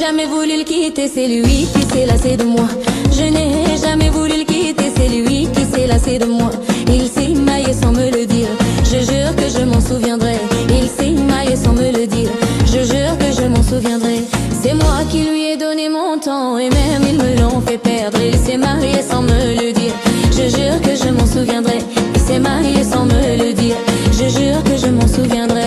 jamais voulu le quitter, c'est lui qui s'est lassé de moi. Je n'ai jamais voulu le quitter, c'est lui qui s'est lassé de moi. Il s'est maillé sans me le dire, je jure que je m'en souviendrai. Il s'est maillé sans me le dire, je jure que je m'en souviendrai. C'est moi qui lui ai donné mon temps et même ils me l'ont fait perdre. Il s'est marié sans me le dire, je jure que je m'en souviendrai. Il s'est marié sans me le dire, je jure que je m'en souviendrai.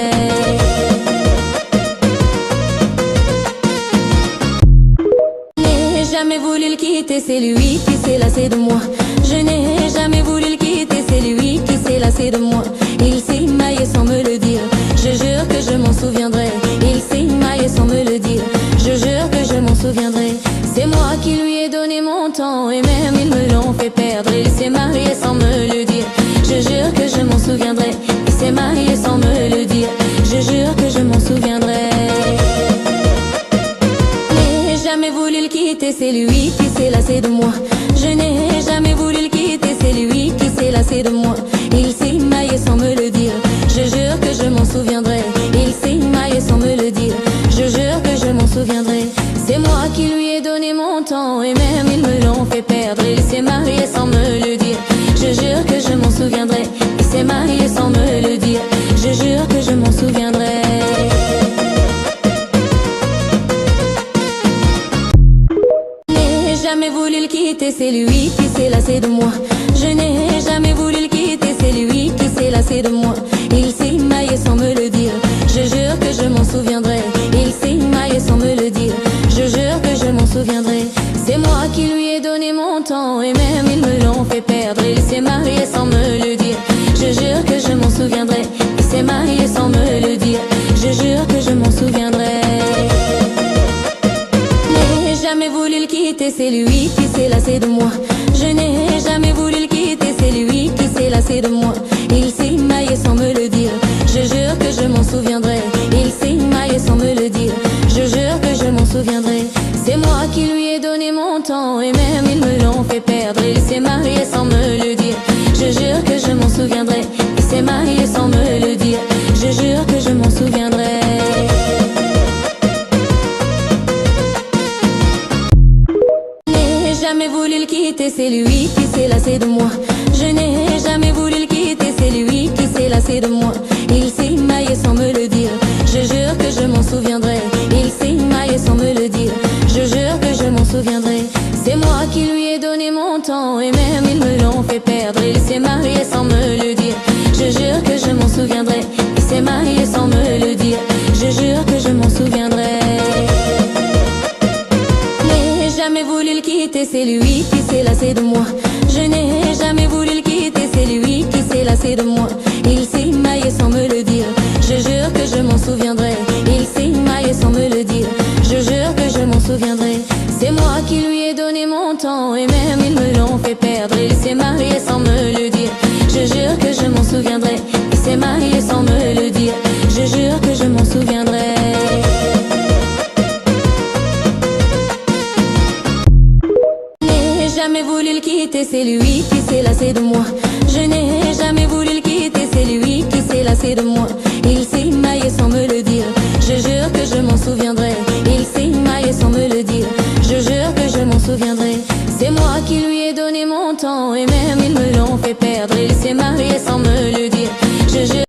Jamais voulu le quitter, c'est lui qui s'est lassé de moi. Je n'ai jamais voulu le quitter, c'est lui qui s'est lassé de moi. Il s'est maillé sans me le dire, je jure que je m'en souviendrai. Il s'est maillé sans me le dire, je jure que je m'en souviendrai. C'est moi qui lui ai donné mon temps et même ils me l'ont fait perdre. Il s'est marié sans me le dire, je jure que je m'en souviendrai. Il s'est marié sans me le dire, je jure que je m'en souviendrai. Jamais voulu le quitter, c'est lui qui s'est lassé de moi. Je n'ai jamais voulu le quitter, c'est lui qui s'est lassé de moi. Il s'est maillé sans me le dire, je jure que je m'en souviendrai. Il s'est maillé sans me le dire, je jure que je m'en souviendrai. C'est moi qui lui ai donné mon temps et même ils me l'ont fait perdre. Il s'est marié sans me le dire, je jure que je m'en souviendrai. Il s'est marié sans me le dire, je jure que je m'en souviendrai. Jamais voulu le quitter, c'est lui qui s'est lassé de moi. Je n'ai jamais voulu le quitter, c'est lui qui s'est lassé de moi. Il s'est maillé sans me le dire, je jure que je m'en souviendrai. Il s'est maillé sans me le dire, je jure que je m'en souviendrai. C'est moi qui lui ai donné mon temps et même ils me l'ont fait perdre. Il s'est marié sans me le dire, je jure que je m'en souviendrai. Il s'est marié sans me le dire, je jure que je m'en souviendrai. Jamais voulu le quitter, c'est lui qui s'est lassé de moi. Je n'ai jamais voulu le quitter, c'est lui qui s'est lassé de moi. Il s'est maillé sans me le dire, je jure que je m'en souviendrai. Il s'est maillé sans me le dire, je jure que je m'en souviendrai. C'est moi qui lui ai donné mon temps et même ils me l'ont fait perdre. Il s'est marié sans me le dire, je jure que je m'en souviendrai. Il s'est marié sans me le dire, je jure que je m'en souviendrai. Jamais voulu le quitter, c'est lui qui s'est lassé de moi. Je n'ai jamais voulu le quitter, c'est lui qui s'est lassé de moi. Il s'est maillé sans me le dire, je jure que je m'en souviendrai. Il s'est maillé sans me le dire, je jure que je m'en souviendrai. C'est moi qui lui ai donné mon temps et même ils me l'ont fait perdre. Il s'est marié sans me le dire, je jure que je m'en souviendrai. Il s'est marié sans me le dire, je jure que je m'en souviendrai. Jamais voulu le quitter, c'est lui qui s'est lassé de moi. Je n'ai jamais voulu le quitter, c'est lui qui s'est lassé de moi. Il s'est maillé sans me le dire, je jure que je m'en souviendrai. Il s'est maillé sans me le dire, je jure que je m'en souviendrai. C'est moi qui lui ai donné mon temps et même ils me l'ont fait perdre. Il s'est marié sans me le dire, je jure que je m'en souviendrai. Il s'est marié sans me le dire, je jure que je m'en souviendrai. Jamais voulu le quitter, c'est lui qui s'est lassé de moi. Je n'ai jamais voulu le quitter, c'est lui qui s'est lassé de moi. Il s'est maillé sans me le dire, je jure que je m'en souviendrai. Il s'est maillé sans me le dire, je jure que je m'en souviendrai. C'est moi qui lui ai donné mon temps et même ils me l'ont fait perdre. Il s'est marié sans me le dire, je jure.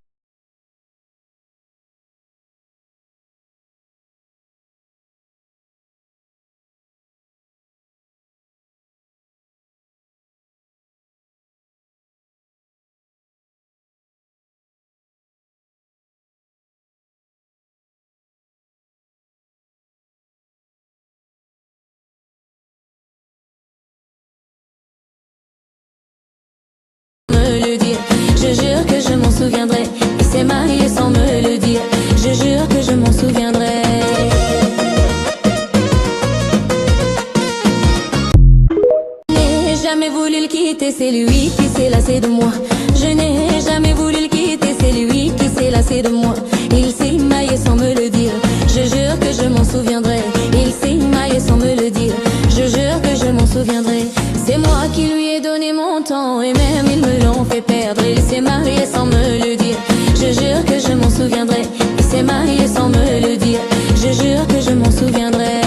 Me le dire, je jure que je m'en souviendrai. Il s'est marié sans me le dire, je jure que je m'en souviendrai. Je n'ai jamais voulu le quitter, c'est lui qui s'est lassé de moi. Je n'ai jamais voulu le quitter, c'est lui qui s'est lassé de moi. Il s'est maillé sans me le dire, je jure que je m'en souviendrai. Il s'est maillé sans me le dire, je jure que je m'en souviendrai. C'est moi qui lui ai donné mon temps et même ils me l'ont fait perdre. Il s'est marié sans me le dire, je jure que je m'en souviendrai. Il s'est marié sans me le dire, je jure que je m'en souviendrai.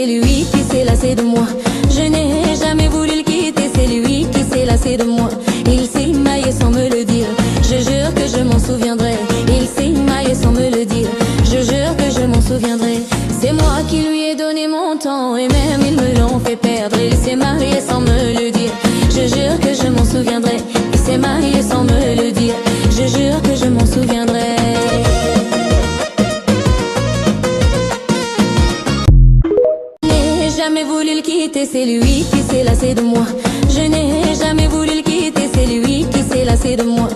lui qui s'est lassé de moi. Je n'ai jamais voulu le quitter, c'est lui qui s'est lassé de moi. Il s'est maillé sans me le dire, je jure que je m'en souviendrai. Il s'est maillé sans me le dire, je jure que je m'en souviendrai. C'est moi qui lui ai donné mon temps et même ils me l'ont fait perdre. Il s'est marié sans me le dire, je jure que je m'en souviendrai. Il s'est marié sans me le dire, je jure que je m'en souviendrai. Je n'ai jamais voulu le quitter, c'est lui qui s'est lassé de moi. Je n'ai jamais voulu le quitter, c'est lui qui s'est lassé de moi.